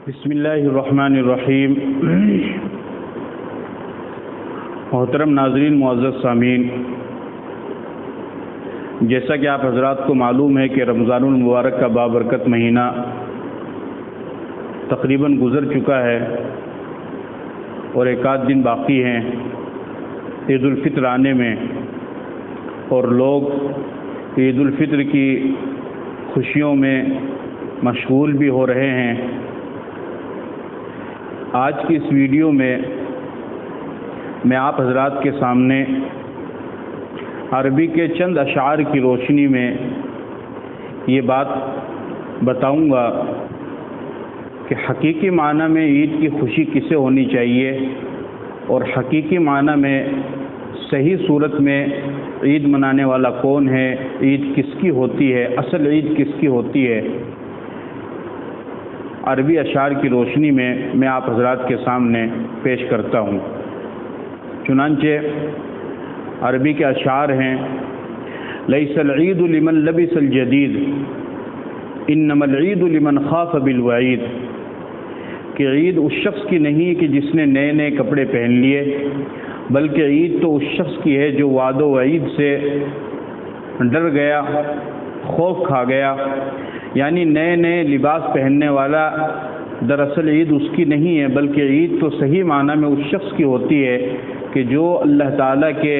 بسم اللہ الرحمن الرحیم۔ محترم ناظرین، معزز سامعین، جیسا کہ آپ حضرات کو معلوم ہے کہ رمضان المبارک کا بابرکت مہینہ تقریباً گزر چکا ہے اور ایک آدھ دن باقی ہیں عید الفطر آنے میں، اور لوگ عید الفطر کی خوشیوں میں مشغول بھی ہو رہے ہیں۔ آج کی اس ویڈیو میں میں آپ حضرات کے سامنے عربی کے چند اشعار کی روشنی میں یہ بات بتاؤں گا کہ حقیقی معنی میں عید کی خوشی کسے ہونی چاہیے، اور حقیقی معنی میں صحیح صورت میں عید منانے والا کون ہے، عید کس کی ہوتی ہے، اصل عید کس کی ہوتی ہے۔ عربی اشعار کی روشنی میں آپ حضرات کے سامنے پیش کرتا ہوں۔ چنانچہ عربی کے اشعار ہیں: لیس العید لمن لبس الجدید انما العید لمن خاف بالوعید، کہ عید اس شخص کی نہیں کہ جس نے نئے نئے کپڑے پہن لیے، بلکہ عید تو اس شخص کی ہے جو وعد و وعید سے ڈر گیا، خوف کھا گیا۔ یعنی نئے نئے لباس پہننے والا دراصل عید اس کی نہیں ہے، بلکہ عید تو صحیح معنی میں اس شخص کی ہوتی ہے کہ جو اللہ تعالیٰ کے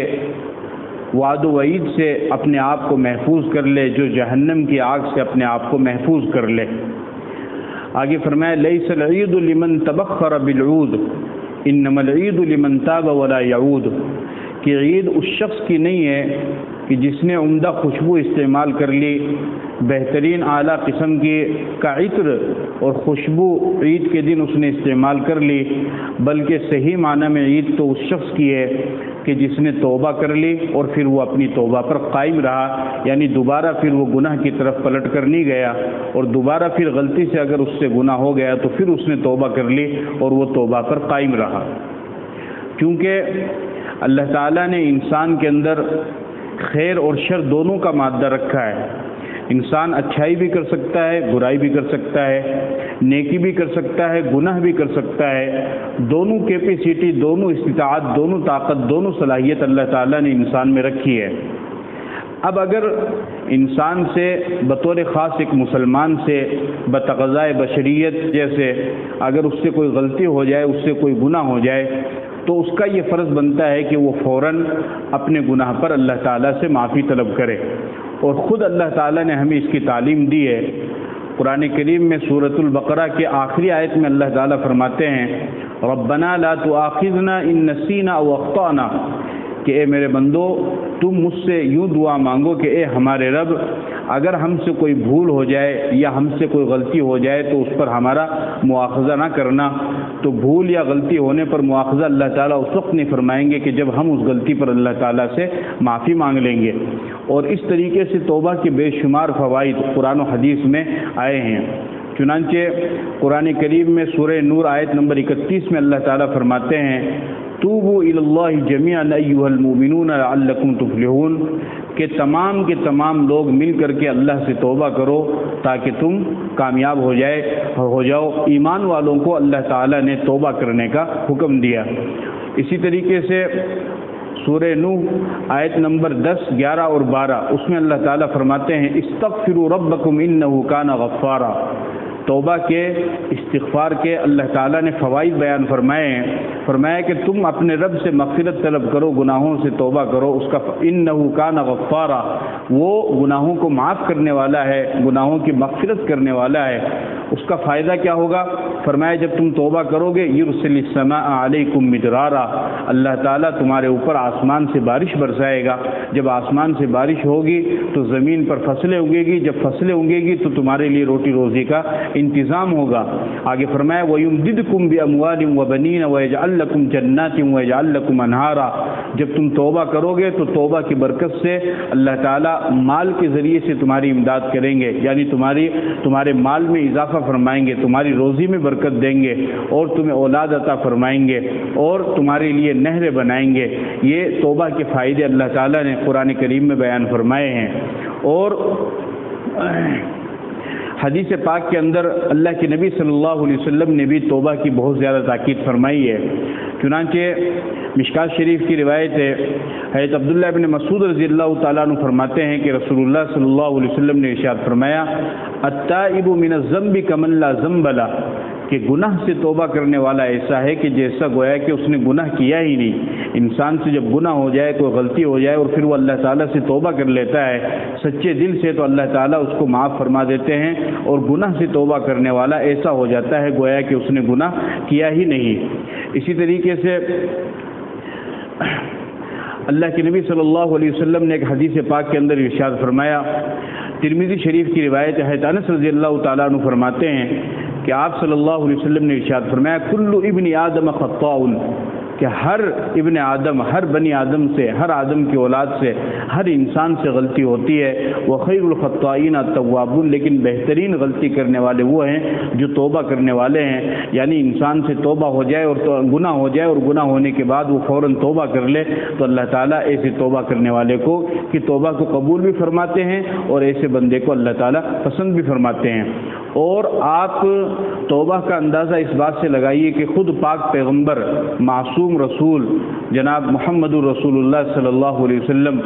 وعد و وعید سے اپنے آپ کو محفوظ کر لے، جو جہنم کی آگ سے اپنے آپ کو محفوظ کر لے۔ آگے فرمایا: لیس العید لمن تبخر بالعود انما العید لمن تاب ولا یعود، کہ عید اس شخص کی نہیں ہے کہ جس نے عمدہ خوشبو استعمال کر لی، بہترین اعلیٰ قسم کی کا عطر اور خوشبو عید کے دن اس نے استعمال کر لی، بلکہ صحیح معنی میں عید تو اس شخص کی ہے کہ جس نے توبہ کر لی اور پھر وہ اپنی توبہ پر قائم رہا، یعنی دوبارہ پھر وہ گناہ کی طرف پلٹ کر نہیں گیا، اور دوبارہ پھر غلطی سے اگر اس سے گناہ ہو گیا تو پھر اس نے توبہ کر لی اور وہ توبہ پر قائم رہا۔ کیونکہ اللہ تعالیٰ نے انسان کے اندر خیر اور شر دونوں کا مادہ رکھا ہے۔ انسان اچھائی بھی کر سکتا ہے، برائی بھی کر سکتا ہے، نیکی بھی کر سکتا ہے، گناہ بھی کر سکتا ہے۔ دونوں کیپیسٹی، دونوں استطاعت، دونوں طاقت، دونوں صلاحیت اللہ تعالیٰ نے انسان میں رکھی ہے۔ اب اگر انسان سے بطور خاص ایک مسلمان سے بتقاضائے بشریت جیسے اگر اس سے کوئی غلطی ہو جائے، اس سے کوئی گناہ ہو جائے، تو اس کا یہ فرض بنتا ہے کہ وہ فوراً اپنے گناہ پر اللہ تعالیٰ سے معافی طلب کرے، اور خود اللہ تعالیٰ نے ہمیں اس کی تعلیم دی ہے۔ قرآن کریم میں سورۃ البقرہ کے آخری آیت میں اللہ تعالیٰ فرماتے ہیں: ربنا لا تؤاخذنا ان نسینا او اخطأنا، کہ اے میرے بندو تم مجھ سے یوں دعا مانگو کہ اے ہمارے رب، اگر ہم سے کوئی بھول ہو جائے یا ہم سے کوئی غلطی ہو جائے تو اس پر ہمارا مواخذہ نہ کرنا۔ تو بھول یا غلطی ہونے پر مواخذہ اللہ تعالیٰ اس وقت نہیں فرمائیں گے کہ جب ہم اس غلطی پر اللہ تعالیٰ سے معافی مانگ لیں گے۔ اور اس طریقے سے توبہ کے بے شمار فوائد قرآن و حدیث میں آئے ہیں۔ چنانچہ قرآن کریم میں سورہ نور آیت نمبر 31 میں اللہ تعالیٰ فرماتے ہیں: توبوا الی اللہ جمیعا ایھا المؤمنون لعلکم تفلحون، کہ تمام کے تمام لوگ مل کر کے اللہ سے توبہ کرو تاکہ تم کامیاب ہو جاؤ۔ ایمان والوں کو اللہ تعالیٰ نے توبہ کرنے کا حکم دیا۔ اسی طریقے سے سورہ نوح آیت نمبر 10، 11 اور 12 اس میں اللہ تعالیٰ فرماتے ہیں: استغفروا ربکم انہ کان غفارا۔ توبہ کے، استغفار کے اللہ تعالیٰ نے فوائد بیان فرمائے ہیں۔ فرمایا کہ تم اپنے رب سے مغفرت طلب کرو، گناہوں سے توبہ کرو، اس کا انہ کان غفارا، وہ گناہوں کو معاف کرنے والا ہے، گناہوں کی مغفرت کرنے والا ہے۔ اس کا فائدہ کیا ہوگا؟ فرمایا جب تم توبہ کرو گے یرسل السماء علیکم مدرارا، اللہ تعالیٰ تمہارے اوپر آسمان سے بارش برسائے گا۔ جب آسمان سے بارش ہوگی تو زمین پر فصلیں اگے گی، جب فصلیں اگے گی تو تمہارے لیے روٹی روزی کا انتظام ہوگا۔ آگے فرمایا وَيُمْدِدْكُمْ بِأَمْوَالٍ وَبَنِينَ وَيَجْعَلْ لَكُمْ جَنَّاتٍ وَيَجْعَلْ لَكُمْ أَنْهَارًا، جب تم توبہ کرو گے تو توبہ کی برکت سے اللہ تعالیٰ مال کے ذریعے سے تمہاری امداد کریں گے، یعنی تمہارے مال میں اضافہ فرمائیں گے، تمہاری روزی میں برکت دیں گے، اور تمہیں اولاد عطا فرمائیں گے، اور تمہارے لیے نہریں بنائیں گے۔ یہ توبہ کے فائدے اللہ تعالیٰ نے قرآن کریم میں بیان فرمائے ہیں۔ اور حدیث پاک کے اندر اللہ کے نبی صلی اللہ علیہ وسلم نے بھی توبہ کی بہت زیادہ تاکید فرمائی ہے۔ چنانچہ مشکات شریف کی روایت ہے، حضرت عبداللہ بن مسعود رضی اللہ تعالیٰ عنہ فرماتے ہیں کہ رسول اللہ صلی اللہ علیہ وسلم نے ارشاد فرمایا التائب من الذنب کمن لا ذنب لہ، کہ گناہ سے توبہ کرنے والا ایسا ہے کہ جیسا گویا کہ اس نے گناہ کیا ہی نہیں۔ انسان سے جب گناہ ہو جائے، کوئی غلطی ہو جائے اور پھر وہ اللہ تعالیٰ سے توبہ کر لیتا ہے سچے دل سے، تو اللہ تعالیٰ اس کو معاف فرما دیتے ہیں، اور گناہ سے توبہ کرنے والا ایسا ہو جاتا ہے گویا کہ اس نے گناہ کیا ہی نہیں۔ اسی طریقے سے اللہ کے نبی صلی اللہ علیہ وسلم نے ایک حدیث پاک کے اندر ارشاد فرمایا، ترمذی شریف کی روایت ہے، انس رضی اللہ تعالیٰ عنہ فرماتے ہیں کہ آپ صلی اللہ علیہ وسلم نے ارشاد فرمایا کل ابن آدم خطاء، کہ ہر ابن آدم، ہر بنی آدم سے، ہر آدم کی اولاد سے، ہر انسان سے غلطی ہوتی ہے، وخیر الخطائین التوابون، لیکن بہترین غلطی کرنے والے وہ ہیں جو توبہ کرنے والے ہیں۔ یعنی انسان سے توبہ ہو جائے اور گناہ ہو جائے، اور گناہ ہونے کے بعد وہ فوراً توبہ کر لے، تو اللہ تعالیٰ ایسے توبہ کرنے والے کو کی توبہ کو قبول بھی فرماتے ہیں، اور ایسے بندے کو اللہ تعالیٰ پسند بھی فرماتے ہیں۔ اور آپ توبہ کا اندازہ اس بات سے لگائیے کہ خود پاک پیغمبر معصوم رسول جناب محمد الرسول اللہ صلی اللہ علیہ وسلم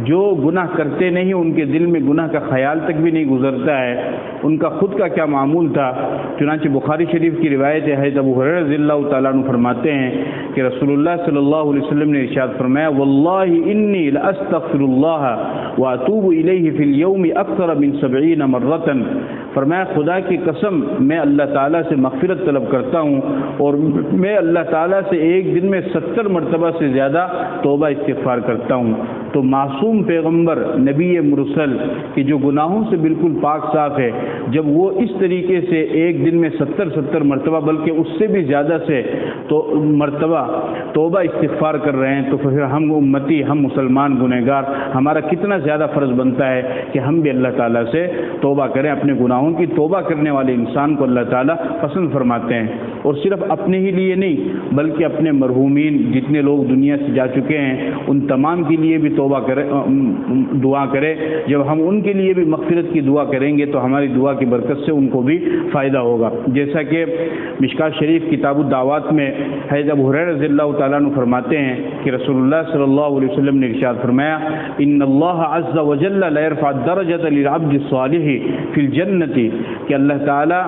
جو گناہ کرتے نہیں، ان کے دل میں گناہ کا خیال تک بھی نہیں گزرتا ہے، ان کا خود کا کیا معمول تھا۔ چنانچہ بخاری شریف کی روایت ہے، حضرت ابو ہریرہ رضی اللہ تعالیٰ عنہ فرماتے ہیں کہ رسول اللہ صلی اللہ علیہ وسلم نے ارشاد فرمایا واللہ انی لاستغفر اللہ واتوب الیہ فی اليوم اکثر من 70 مرۃ، فرمایا خدا کی قسم میں اللہ تعالیٰ سے مغفرت طلب کرتا ہوں، اور میں اللہ تعالیٰ سے ایک دن میں 70 مرتبہ سے زیادہ توبہ استغفار کرتا ہوں۔ تو معصوم پیغمبر نبی مرسل کہ جو گناہوں سے بالکل پاک صاف ہے، جب وہ اس طریقے سے ایک دن میں 70 مرتبہ بلکہ اس سے بھی زیادہ سے تو مرتبہ توبہ استغفار کر رہے ہیں، تو پھر ہم امتی، ہم مسلمان گنہگار، ہمارا کتنا زیادہ فرض بنتا ہے کہ ہم بھی اللہ تعالیٰ سے توبہ کریں۔ اپنے گناہوں کی توبہ کرنے والے انسان کو اللہ تعالیٰ پسند فرماتے ہیں، اور صرف اپنے ہی لیے نہیں بلکہ اپنے مرحومین جتنے لوگ دنیا سے جا چکے ہیں ان تمام کے لیے بھی توبہ کرے، دعا کرے۔ جب ہم ان کے لیے بھی مغفرت کی دعا کریں گے تو ہماری دعا کی برکت سے ان کو بھی فائدہ ہوگا۔ جیسا کہ مشکات شریف کتاب الدعوات میں حضرت ابو ہریرہ رضی اللہ تعالیٰ عنہ فرماتے ہیں کہ رسول اللہ صلی اللہ علیہ وسلم نے ارشاد فرمایا ان اللہ عز وجل لا يرفع الدرجة للعبد الصالح فی الجنة، کہ اللہ تعالیٰ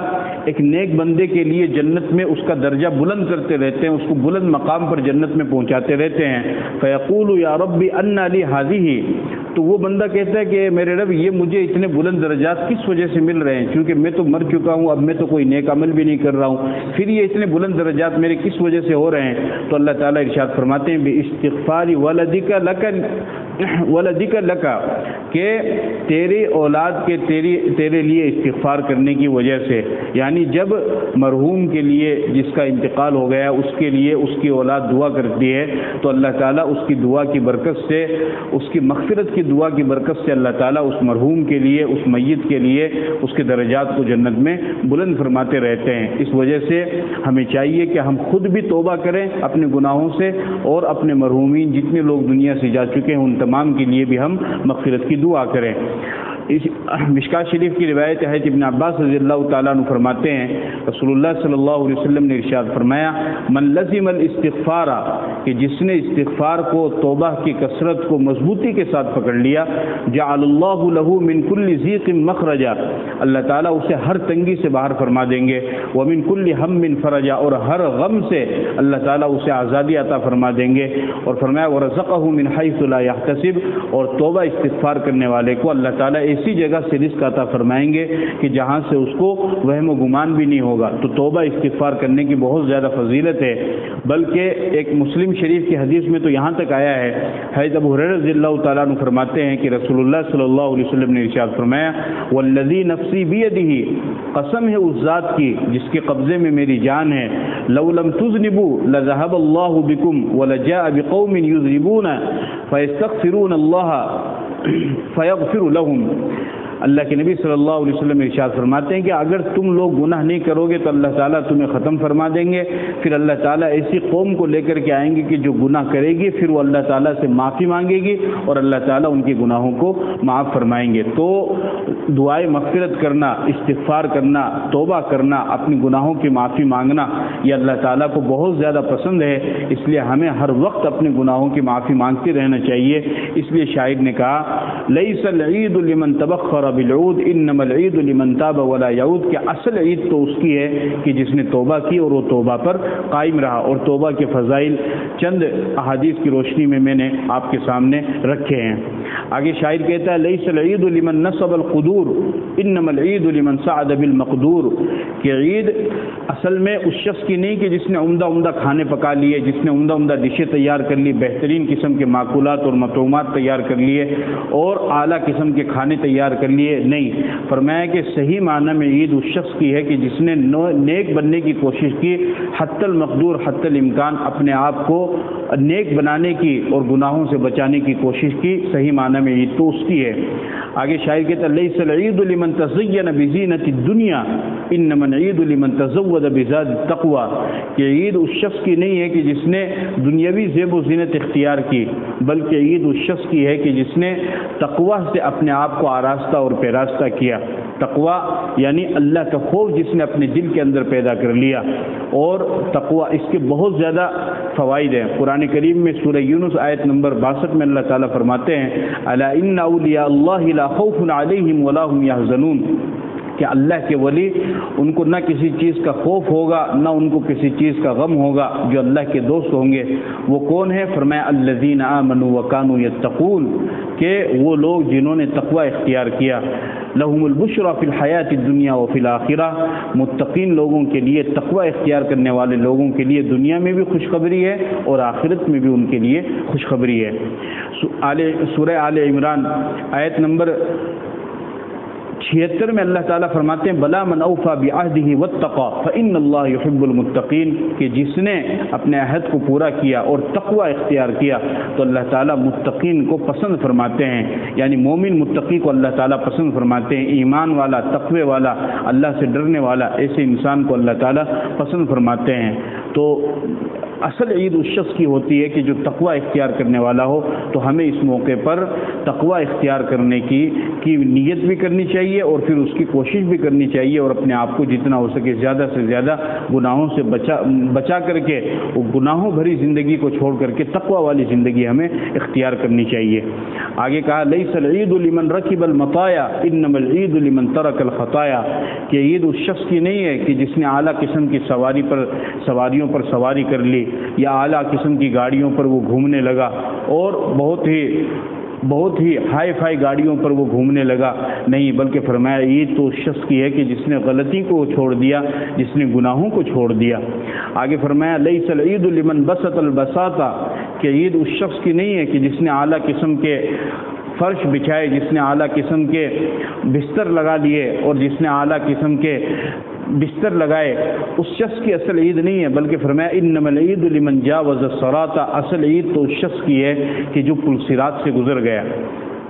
ایک نیک بندے کے لیے جنت میں اس کا درجہ بلند کرتے رہتے ہیں، اس کو بلند مقام پر جنت میں پہنچاتے رہتے ہیں۔ فیقول یا رب انا لی ہذہ، تو وہ بندہ کہتا ہے کہ میرے رب یہ مجھے اتنے بلند درجات کس وجہ سے مل رہے ہیں، کیونکہ میں تو مر چکا ہوں، اب میں تو کوئی نیک عمل بھی نہیں کر رہا ہوں، پھر یہ اتنے بلند درجات میرے کس وجہ سے ہو رہے ہیں؟ تو اللہ تعالیٰ ارشاد فرماتے ہیں باستغفار ولدک لک، کہ تیرے اولاد کے تیرے لیے استغفار کرنے کی وجہ سے، یعنی جب مرحوم کے لیے جس کا انتقال ہو گیا اس کے لیے اس کی اولاد دعا کرتی ہے تو اللہ تعالیٰ اس کی دعا کی برکت سے، اس کی مغفرت کی دعا کی برکت سے اللہ تعالیٰ اس مرحوم کے لیے، اس میت کے لیے اس کے درجات کو جنت میں بلند فرماتے رہتے ہیں۔ اس وجہ سے ہمیں چاہیے کہ ہم خود بھی توبہ کریں اپنے گناہوں سے، اور اپنے مرحومین جتنے لوگ دنیا سے جا چکے ہیں ان تمام کے لیے بھی ہم مغفرت کی دعا کریں۔ اس مشکات شریف کی روایت ہے، ابن عباس رضی اللہ تعالیٰ عنہ فرماتے ہیں رسول اللہ صلی اللہ علیہ وسلم نے ارشاد فرمایا من لزم الاستغفار، کہ جس نے استغفار کو، توبہ کی کثرت کو مضبوطی کے ساتھ پکڑ لیا، جعل اللہ له من كل ضیق مخرجا، اللہ تعالیٰ اسے ہر تنگی سے باہر فرما دیں گے، ومن كل هم فرجا، اور ہر غم سے اللہ تعالیٰ اسے آزادی عطا فرما دیں گے، اور فرمایا ورزقه من حيث لا يحتسب، اور توبہ استغفار کرنے والے کو اللہ تعالیٰ ایسی جگہ سے رزق عطا فرمائیں گے کہ جہاں سے اس کو وہم و گمان بھی نہیں ہوگا۔ تو توبہ استغفار کرنے کی بہت زیادہ فضیلت ہے، بلکہ ایک مسلم شریف کی حدیث میں تو یہاں تک آیا ہے، حضرت ابو ہریرہ رضی اللہ تعالیٰ عنہ فرماتے ہیں کہ رسول اللہ صلی اللہ علیہ وسلم نے ارشاد فرمایا والذی نفسی بیدہ، قسم ہے اس ذات کی جس کے قبضے میں میری جان ہے، لو لم تذنبوا لذهب اللہ بکم ولجاء بقوم یذنبون فیستغفرون اللہ فیغفر لهم، اللہ کے نبی صلی اللہ علیہ وسلم ارشاد فرماتے ہیں کہ اگر تم لوگ گناہ نہیں کرو گے تو اللہ تعالیٰ تمہیں ختم فرما دیں گے، پھر اللہ تعالیٰ ایسی قوم کو لے کر کے آئیں گے کہ جو گناہ کرے گی، پھر وہ اللہ تعالیٰ سے معافی مانگے گی اور اللہ تعالیٰ ان کے گناہوں کو معاف فرمائیں گے۔ تو دعائے مغفرت کرنا، استغفار کرنا، توبہ کرنا، اپنی گناہوں کی معافی مانگنا، یہ اللہ تعالیٰ کو بہت زیادہ پسند ہے، اس لیے ہمیں ہر وقت اپنے گناہوں کی معافی مانگتے رہنا چاہیے۔ اس لیے شاعر نے کہا لیس العید لمن تبخر بالعود انما العید لمن تاب ولا یعود، کہ اصل عید تو اس کی ہے کہ جس نے توبہ کی اور وہ توبہ پر قائم رہا۔ اور توبہ کے فضائل چند احادیث کی روشنی میں نے آپ کے سامنے رکھے ہیں۔ آگے شاعر کہتا ہے لیس العید لمن نصب القدور انما العید لمن سعد بالمقدور، کہ عید اصل میں اس شخص کی نہیں کہ جس نے عمدہ کھانے پکا لیے، جس نے عمدہ ڈشیں تیار کر لی، بہترین قسم کے ماکولات اور مطعومات تیار کر لیے اور اعلیٰ قسم کے کھانے تیار کر لیے، نہیں، فرمایا کہ صحیح معنی میں عید اس شخص کی ہے کہ جس نے نیک بننے کی کوشش کی، حتی المقدور حتی الامکان، اپنے آپ کو نیک بنانے کی اور گناہوں سے بچانے کی کوشش کی، صحیح معنی میں عید تو اس کی ہے۔ آگے شاعر کہتا ہے لیس العید لمن تزین بزینت الدنیا انما العید لمن تزود بزاد التقوی، کہ عید اس شخص کی نہیں ہے کہ جس نے دنیاوی زیب و زینت اختیار کی، بلکہ عید اس شخص کی ہے کہ جس نے تقوی سے اپنے آپ کو آراستہ اور پیراستہ کیا۔ تقوی یعنی اللہ کا خوف جس نے اپنے دل کے اندر پیدا کر لیا، اور تقوی اس کے بہت زیادہ فوائد ہیں۔ قرآن کریم میں سورہ یونس آیت نمبر 62 میں اللہ تعالیٰ فرماتے ہیں الا ان اولیاء اللہ لا خوف علیہم ولا هم یحزنون، کہ اللہ کے ولی ان کو نہ کسی چیز کا خوف ہوگا نہ ان کو کسی چیز کا غم ہوگا، جو اللہ کے دوست ہوں گے۔ وہ کون ہے؟ فرمایا الذین آمنوا وکانوا یتقون، کہ وہ لوگ جنہوں نے تقوی اختیار کیا۔ لہم البشری فی الحیات الدنیا وفی الآخرہ، متقین لوگوں کے لیے، تقوی اختیار کرنے والے لوگوں کے لیے دنیا میں بھی خوشخبری ہے اور آخرت میں بھی ان کے لیے خوشخبری ہے۔ سورہ آل عمران آیت نمبر 76 میں اللہ تعالیٰ فرماتے ہیں بلا من اوفی بعہدہ واتقی فإن اللہ یحب المتقین، کہ جس نے اپنے عہد کو پورا کیا اور تقوی اختیار کیا تو اللہ تعالیٰ متقین کو پسند فرماتے ہیں، یعنی مومن متقی کو اللہ تعالیٰ پسند فرماتے ہیں، ایمان والا، تقوی والا، اللہ سے ڈرنے والا، ایسے انسان کو اللہ تعالیٰ پسند فرماتے ہیں۔ تو اصل عید اس شخص کی ہوتی ہے کہ جو تقوی اختیار کرنے والا ہو، تو ہمیں اس موقع پر تقوی اختیار کرنے کی نیت بھی کرنی چاہیے اور پھر اس کی کوشش بھی کرنی چاہیے، اور اپنے آپ کو جتنا ہو سکے زیادہ سے زیادہ گناہوں سے بچا کر کے وہ گناہوں بھری زندگی کو چھوڑ کر کے تقوی والی زندگی ہمیں اختیار کرنی چاہیے۔ آگے کہا لیس العید لمن رکب المطایا انما العید لمن ترک الخطایا، کہ عید اس شخص کی نہیں ہے کہ جس نے اعلیٰ قسم کی سواریوں پر سواری کر لی یا اعلیٰ قسم کی گاڑیوں پر وہ گھومنے لگا اور بہت ہی ہائی فائی گاڑیوں پر وہ گھومنے لگا، نہیں، بلکہ فرمایا عید تو اس شخص کی ہے کہ جس نے غلطی کو چھوڑ دیا، جس نے گناہوں کو چھوڑ دیا۔ آگے فرمایا لیس العید لمن بسط البساطہ، کہ عید اس شخص کی نہیں ہے کہ جس نے اعلیٰ قسم کے فرش بچھائے، جس نے اعلیٰ قسم کے بستر لگا لیے اور جس نے اعلیٰ قسم کے بستر لگائے، اس شخص کی اصل عید نہیں ہے، بلکہ فرمایا انما العید لمن جاوز الصراط، اصل عید تو اس شخص کی ہے کہ جو پل صراط سے گزر گیا،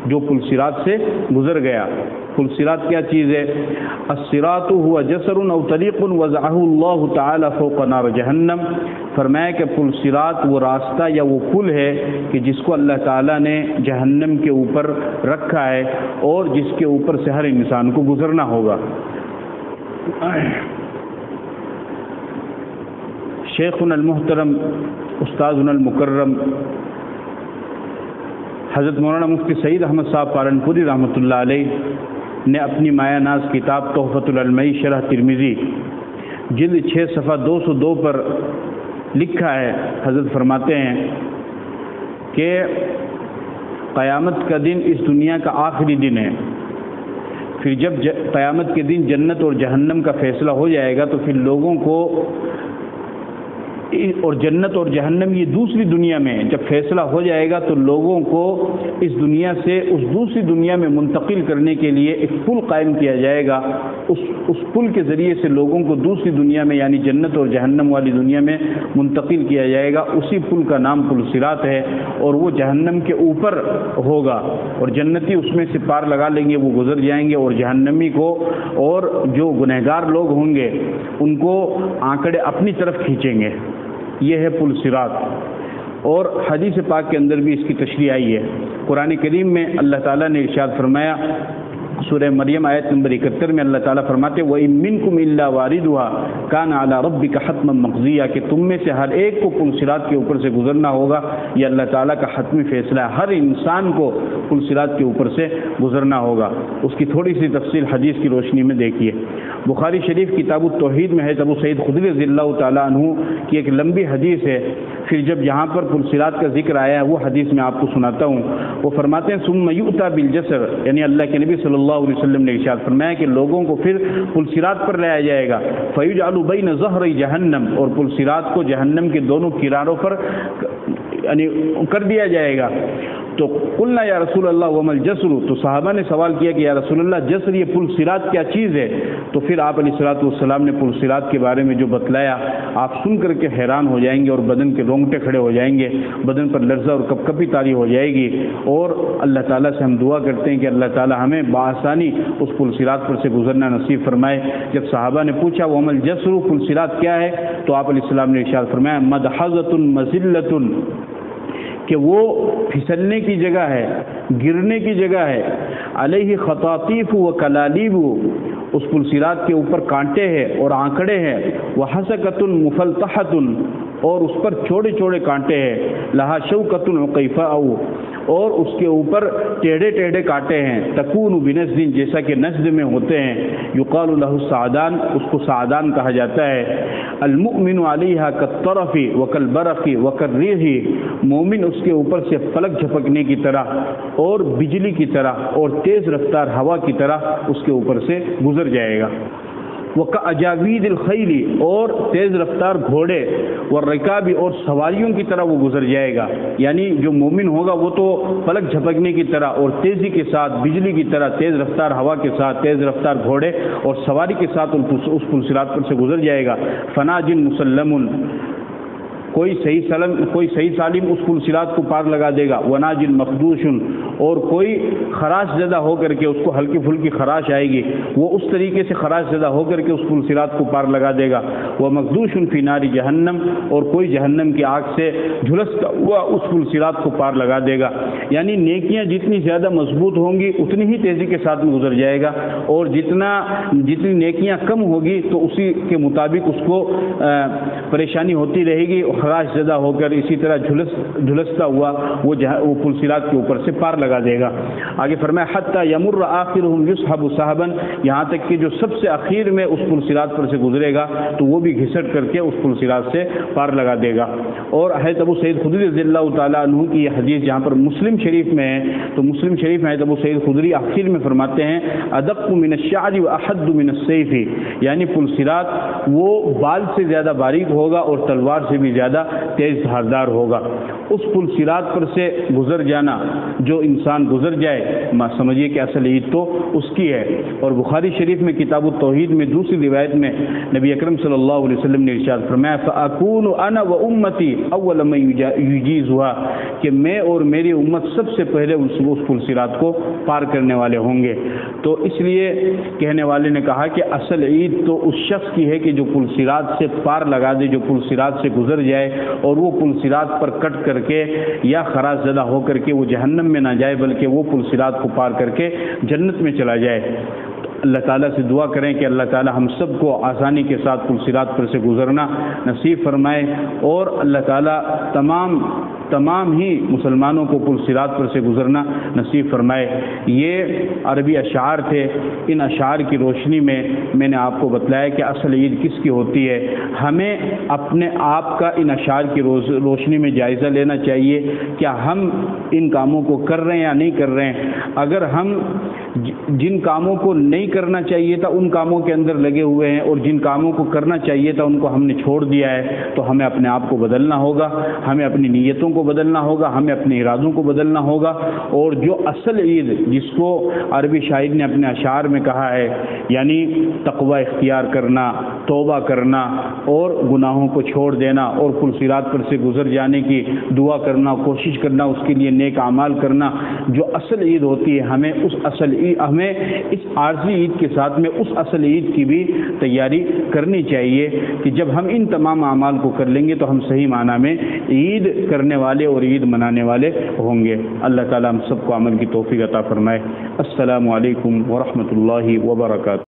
جو پل صراط سے گزر گیا۔ پل صراط کیا چیز ہے؟ الصراط هو جسر او طریق وضعه اللہ تعالی فوق نار جہنم، فرمایا کہ پل صراط وہ راستہ یا وہ پل ہے کہ جس کو اللہ تعالیٰ نے جہنم کے اوپر رکھا ہے اور جس کے اوپر سے ہر انسان کو گزرنا ہوگا۔ شیخنا المحترم، استاذنا المکرم حضرت مولانا مفتی سعید احمد صاحب پالنپوری رحمۃ اللہ علیہ نے اپنی مایہ ناز کتاب تحفۃ العلمی شرح ترمذی جلد 6 صفحہ 202 پر لکھا ہے، حضرت فرماتے ہیں کہ قیامت کا دن اس دنیا کا آخری دن ہے، پھر جب قیامت کے دن جنت اور جہنم کا فیصلہ ہو جائے گا تو پھر لوگوں کو اور جنت اور جہنم یہ دوسری دنیا میں جب فیصلہ ہو جائے گا تو لوگوں کو اس دنیا سے اس دوسری دنیا میں منتقل کرنے کے لیے ایک پل قائم کیا جائے گا. اس پل کے ذریعے سے لوگوں کو دوسری دنیا میں یعنی جنت اور جہنم والی دنیا میں منتقل کیا جائے گا. اسی پل کا نام پل صراط ہے اور وہ جہنم کے اوپر ہوگا اور جنتی اس میں سے پار لگا لیں گے, وہ گزر جائیں گے, اور جہنمی کو اور جو گنہگار لوگ ہوں گے ان کو آنکڑے اپنی طرف کھینچیں گے. یہ ہے پل صراط. اور حدیث پاک کے اندر بھی اس کی تشریح آئی ہے. قرآن کریم میں اللہ تعالیٰ نے ارشاد فرمایا, سورہ مریم آیت نمبر 71 میں اللہ تعالیٰ فرماتے وَإِن مِّنكُمْ إِلَّا وَارِدُهَا كَانَ عَلَى رَبِّكَ حَتْمًا مَقْضِيًّا, کہ تم میں سے ہر ایک کو پل صراط کے اوپر سے گزرنا ہوگا. یہ اللہ تعالیٰ کا حتمی فیصلہ ہے, ہر انسان کو پل صراط کے اوپر سے گزرنا ہوگا. اس کی تھوڑی سی تفصیل حدیث کی روشنی میں دیکھیے. بخاری شریف کتاب التوحید میں ہے, ابو سعید خدری رضی اللہ تعالیٰ عنہ کی ایک لمبی حدیث ہے. پھر جب یہاں پر پل صراط کا ذکر آیا ہے وہ حدیث میں آپ کو سناتا ہوں. وہ فرماتے ہیں ثم یؤتی بالجسر, یعنی اللہ کے نبی صلی اللہ علیہ وسلم نے ارشاد فرمایا کہ لوگوں کو پھر پل صراط پر لایا جائے گا. فیجعل بین ظہری جہنم, اور پل صراط کو جہنم کے دونوں کناروں پر یعنی کر دیا جائے گا. تو قلنا یا رسول اللہ وما الجسر, تو صحابہ نے سوال کیا کہ یا رسول اللہ جسر یہ پل صراط کیا چیز ہے؟ تو پھر آپ علیہ الصلوۃ والسلام نے پل صراط کے بارے میں جو بتلایا آپ سن کر کے حیران ہو جائیں گے اور بدن کے رونگٹے کھڑے ہو جائیں گے, بدن پر لرزہ اور کپکپی طاری ہو جائے گی. اور اللہ تعالیٰ سے ہم دعا کرتے ہیں کہ اللہ تعالیٰ ہمیں بآسانی اس پل صراط پر سے گزرنا نصیب فرمائے. جب صحابہ نے پوچھا وما الجسر, پل صراط کیا ہے؟ تو آپ علیہ السلام نے ارشاد فرمایا مدحضۃ مذلۃ, کہ وہ پھسلنے کی جگہ ہے, گرنے کی جگہ ہے. علیہ خطاطیف و کلالیب, اس پل صراط کے اوپر کانٹے ہیں اور آنکڑے ہیں. وحسکۃ مفلطحۃ, اور اس پر چھوٹے چھوٹے کانٹے ہیں. لہا شوکۃ عقیفاء, اور اس کے اوپر ٹیڑھے ٹیڑھے کانٹے ہیں. تکون بنسد, جیسا کہ نسد میں ہوتے ہیں. یقال لہ السعدان, اس کو سعدان کہا جاتا ہے. المؤمن علیہا کالطرف وکالبرق وکالریح, مومن اس کے اوپر سے فلک جھپکنے کی طرح اور بجلی کی طرح اور تیز رفتار ہوا کی طرح اس کے اوپر سے گزر جائے گا. وَكَأَجَاوِيدِ الْخَيْلِ, اور تیز رفتار گھوڑے, والرکاب, اور سواریوں کی طرح وہ گزر جائے گا. یعنی جو مومن ہوگا وہ تو پلک جھپکنے کی طرح اور تیزی کے ساتھ بجلی کی طرح تیز رفتار ہوا کے ساتھ تیز رفتار گھوڑے اور سواری کے ساتھ اس پل صراط پر سے گزر جائے گا. فناج مسلم, کوئی صحیح سالم اس پل صراط کو پار لگا دے گا. وناج مخدوش, اور کوئی خراش زدہ ہو کر کے, اس کو ہلکی پھلکی خراش آئے گی, وہ اس طریقے سے خراش زدہ ہو کر کے اس پل صراط کو پار لگا دے گا. ومخدوش فی نار جہنم, اور کوئی جہنم کی آگ سے جھلستا ہوا اس پل صراط کو پار لگا دے گا. یعنی نیکیاں جتنی زیادہ مضبوط ہوں گی اتنی ہی تیزی کے ساتھ میں گزر جائے گا, اور جتنی نیکیاں کم ہوگی تو اسی کے مطابق اس کو پریشانی ہوتی رہے گی, خراش زدہ ہو کر اسی طرح جھلستا ہوا وہ پل صراط کے اوپر سے پار لگا دے گا. آگے فرمایا حتی یمر آخرهم یصحب صحبا, یہاں تک کہ جو سب سے اخیر میں اس پل صراط پر سے گزرے گا تو وہ بھی گھسٹ کر کے اس پل صراط سے پار لگا دے گا. اور حضرت ابو سعید خدری رضی اللہ تعالیٰ عنہ کی یہ حدیث جہاں پر مسلم شریف میں ہے, تو مسلم شریف میں حضرت ابو سعید خدری آخر میں فرماتے ہیں ادق من الشعر واحد من السیف, یعنی پل صراط وہ بال سے زیادہ باریک ہوگا اور تلوار سے بھی زیادہ تیز دھاردار ہوگا. اس پل صراط پر سے گزر جانا, جو انسان گزر جائے سمجھیے کہ اصل عید تو اس کی ہے. اور بخاری شریف میں کتاب التوحید میں دوسری روایت میں نبی اکرم صلی اللہ علیہ وسلم نے ارشاد فرمایا فاکون انا وامتی اول من یجیزها, کہ میں اور میری امت سب سے پہلے اس پل صراط کو پار کرنے والے ہوں گے. تو اس لیے کہنے والے نے کہا کہ اصل عید تو اس شخص کی ہے کہ جو پل صراط سے پار لگا دے, جو پل صراط سے گزر جائے اور وہ پل صراط پر کٹ کر کے یا خراش زدہ ہو کر کے وہ جہنم میں نہ جائے بلکہ وہ پل صراط کو پار کر کے جنت میں چلا جائے. اللہ تعالیٰ سے دعا کریں کہ اللہ تعالیٰ ہم سب کو آسانی کے ساتھ پل صراط پر سے گزرنا نصیب فرمائے, اور اللہ تعالیٰ تمام ہی مسلمانوں کو پل صراط پر سے گزرنا نصیب فرمائے. یہ عربی اشعار تھے. ان اشعار کی روشنی میں نے آپ کو بتلایا کہ اصل عید کس کی ہوتی ہے. ہمیں اپنے آپ کا ان اشعار کی روشنی میں جائزہ لینا چاہیے, کیا ہم ان کاموں کو کر رہے ہیں یا نہیں کر رہے ہیں. اگر ہم جن کاموں کو نہیں کرنا چاہیے تھا ان کاموں کے اندر لگے ہوئے ہیں، اور جن کاموں کو کرنا چاہیے تھا ان کو ہم نے چھوڑ دیا ہے، تو ہمیں اپنے آپ کو بدلنا ہوگا، ہمیں اپنی نیتوں کو بدلنا ہوگا، ہمیں اپنے ارادوں کو بدلنا ہوگا، اور جو اصل عید جس کو عربی شاعر نے اپنے اشعار میں کہا ہے، یعنی تقوی اختیار کرنا، توبہ کرنا اور گناہوں کو چھوڑ دینا اور پل صراط پر سے گزر جانے کی دعا کرنا، کوشش کرنا، اس کے لیے نیک اعمال کرنا، جو اصل عید ہوتی ہے، ہمیں اس عارضی عید کے ساتھ میں اس اصل عید کی بھی تیاری کرنی چاہیے کہ جب ہم ان تمام اعمال کو کر لیں گے تو ہم صحیح معنی میں عید کرنے والے اور عید منانے والے ہوں گے۔ اللہ تعالیٰ ہم سب کو عمل کی توفیق عطا فرمائے۔ السلام علیکم ورحمۃ اللہ وبرکاتہ۔